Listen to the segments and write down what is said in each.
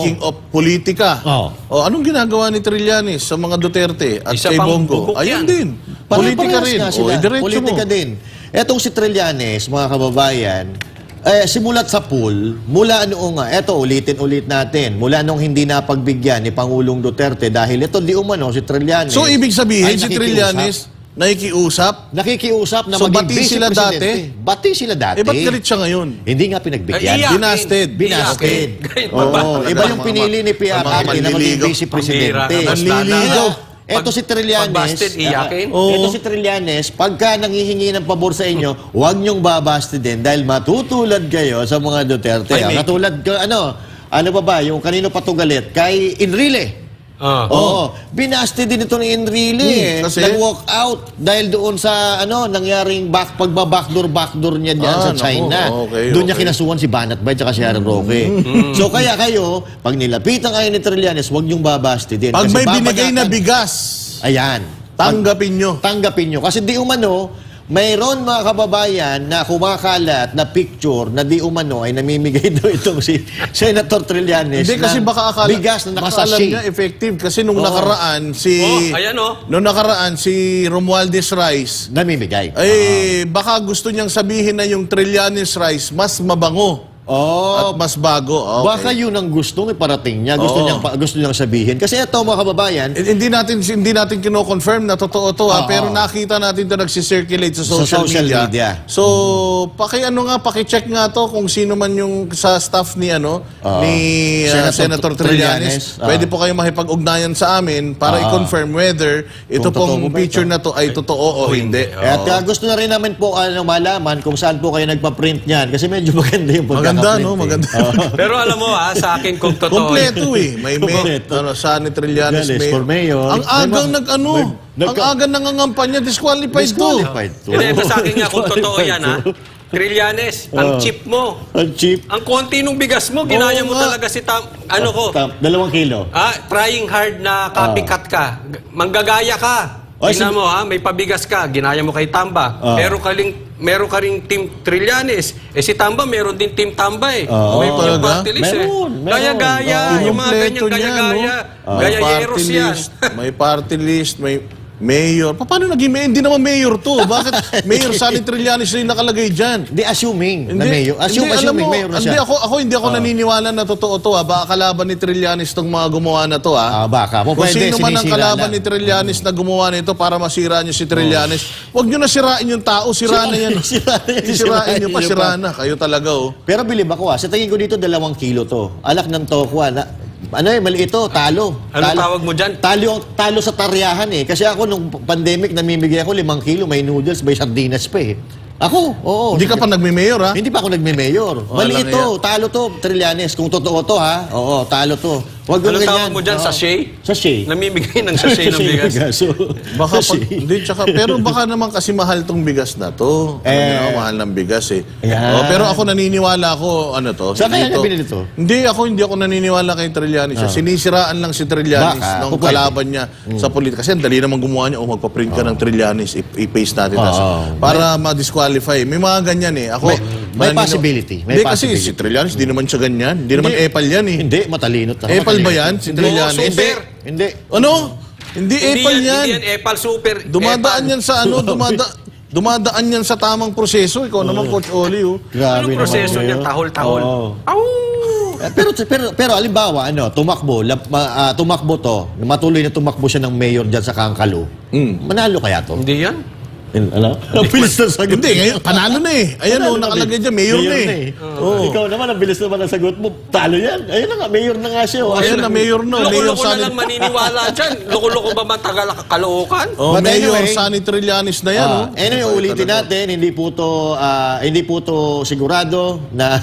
King of politika. O anong ginagawa ni Trillanes sa mga Duterte at Isa kay pang Bongo? bubuk Ayun yan. din. Politika rin. O, diretso Politika mo. din. Etong si Trillanes, mga kababayan, simulat sa pool, mula noong, eto ulitin-ulit natin, mula nung hindi napagbigyan ni Pangulong Duterte dahil ito di umano si Trillanes. So, ibig sabihin, ay si nakikiusap. Trillanes, nakikiusap na So, maging bati vice sila presidente. dati? Bati sila dati. ba't galit siya ngayon? Hindi nga pinagbigyan. Ay, iyakin. Binasted. Binasted. Iyakin. Oo, iba yung pinili ni Mga PRR na maging manliligaw. vice presidente. Pambira ka, Manliligaw. Eto si Trillanes. Pag busted, iyakin? Ito si Trillanes, pagka nanghihingi ng pabor sa inyo, huwag niyong babastidin dahil matutulad kayo sa mga Duterte. Ay, may- Katulad ko, ano ba, yung kanino patugalit? Kay Enrile. Oo. Binasti din ito ni Enrile. Kasi? Nag-walk out dahil doon sa nangyaring pagba-backdoor niya diyan sa naku. China. Okay, Doon niya okay. kinasuhan si Banat Bay at si Aaron Roque. So kaya kayo, pag nilapitan kayo ni Trillanes, huwag niyong babasti din. Pag Kasi may binigay na babagatan- bigas, Ayan. tanggapin nyo. Tanggapin nyo. Kasi di umano, mayroon mga kababayan na kumakalat na picture na di umano ay namimigay daw itong si Senator Trillanes. Hindi kasi ng baka akala, bigas na baka alam nakasashi. niya effective kasi nung nakaraan ayan, nung nakaraan si Romualdez Rice Namimigay. baka gusto niyang sabihin na yung Trillanes Rice mas mabango at mas bago. Okay. Baka yun ang gustong iparating niya. Gusto niyang sabihin. Kasi ito mga kababayan, Hindi natin kino-confirm na totoo to pero nakita natin to nagsisirculate sa social, media. So, paki-check nga to kung sino man yung sa staff ni ni Senator Trillanes. Pwede po kayo makipag-ugnayan sa amin para i-confirm whether ito Kung totoo pong ba picture ito? na to ay totoo o hindi. at gusto na rin namin po malaman kung saan po kayo nagpa-print niyan. Kasi medyo maganda yung pagkakaprint. Maganda, no? Maganda. Pero alam mo sa akin kung totoo. Kompleto May Kompleto. sa ni Trillanes Trillanes for mayor. Ang agang ang agang nangangampanya, disqualified to. Hindi, ito sa akin nga kung totoo yan Trillanes, ang cheap mo. Ang cheap. Ang konti nung bigas mo, ginaya mo nga. talaga si ano ko. 2 kilo. Trying hard na copycat ka. Manggagaya ka. Ay, Tingnan mo may pabigas ka, ginaya mo kay Tamba. Meron ka ring Team Trillanes. Si Tamba meron din Team Tamba may talaga? party list Meron. Gaya-gaya, yung mga Kompleto ganyang niya, gaya-gaya. May Gayayeros party yan. list, may party list, may mayor. Paano naging mayor? Hindi naman mayor to. Bakit mayor Sally Trillanes na yung nakalagay dyan? Hindi, assuming na mayor. Assuming mayor na siya. Hindi ako naniniwala na totoo to. Baka kalaban ni Trillanes tong mga gumawa na to. Baka. Kung sino man ang kalaban ni Trillanes na gumawa nito para masira niyo si Trillanes, huwag niyo na sirain yung tao. Sira na yan. Sirain niyo pa, sira na. Kayo talaga Pero bilib ako sa tingin ko dito 2 kilo to. Alak ng tokwa mali ito, talo. Anong tawag mo dyan? Talo sa taryahan Kasi ako nung pandemic, namimigay ako 5 kilo, may noodles, may sardinas pa Ako, oo. Hindi ka pa nagme-mayor Hindi pa ako nagme-mayor. Mali alam ito, talo to, Trillanes. Kung totoo to Oo, talo to. Huwag Anong tawag mo dyan? Sachet? Sachet. Namimigay ng sachet ng bigas. Baka pero baka naman kasi mahal tong bigas na to. Mahal ng bigas Yeah. Pero ako naniniwala ko Saan kaya nabili to? Hindi ako naniniwala kay Trillanes. Sinisiraan lang si Trillanes Baka, nung kalaban niya sa politika. Kasi ang dali naman gumawa niya, magpa-print ka ng Trillanes, i-paste natin para ma-disqualify. May mga ganyan Ako, may possibility. Hindi kasi si Trillanes, di naman siya ganyan. Hindi naman epal yan Hindi, matalino. Epal ba yan? Si Trillanes? Super. Hindi. Ano? Hindi epal yan. Hindi yan epal, super. Dumadaan yan sa dumadaan yan sa tamang proseso. Ikaw naman, Coach Oli. Grabe Anong proseso naman niya? Tahol-tahol. Pero halimbawa, tumakbo to, matuloy na tumakbo siya ng mayor dyan sa Kangkalo. Manalo kaya to? Hindi yan. Ano? Bilis na sagot. Hindi, ngayon, panalo na Ayan nakalagay dyan, mayor na Ikaw naman, ang bilis naman ang sagot mo. Talo yan. Ayun na nga, mayor na nga siya. Ayan na, mayor na. Loko-loko na lang maniniwala dyan. Loko-loko ba matagal kalookan? But Mayor anyway, Sani Trillanes na yan. Anyway, ulitin natin, hindi po to sigurado na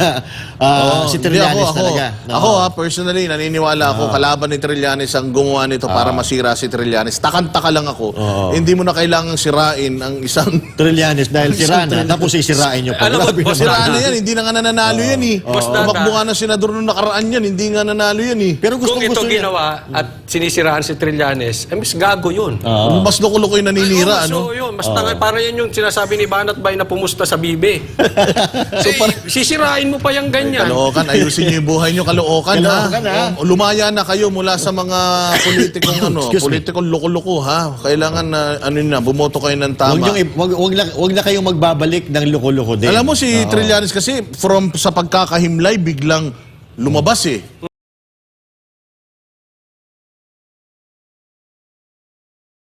si Trillanes talaga. Ako personally, naniniwala ako, kalaban ni Trillanes ang gumawa nito para masira si Trillanes. Takanta ka lang ako. Hindi mo na kailangang sirain ang isang... Trillanes dahil sira na, tapos sisirain nyo pa. Alam mo, Grabe boss, naman. Sira na yan, hindi na nga nananalo yan eh. Boss Data. Tumakbo nga na senador nung nakaraan yan, hindi nga nanalo yan eh. Pero Kung ito gusto niya. ginawa at sinisiraan si Trillanes, mas gago yun. Mas loko-loko yung naninira, ano? So, yun, mas para yan yung sinasabi ni Banat Bay na pumusta sa bibe. Sisirain mo pa yung ganyan. Kalookan, ayusin niyo yung buhay niyo, kalookan ha. Kalookan, ha? Lumaya na kayo mula sa mga politikong Excuse me. politikong loko-loko ha. Kailangan na bumoto kayo ng tama. Wag na kayong magbabalik ng loko-loko din. Alam mo si Trillanes kasi sa pagkakahimlay biglang lumabas eh.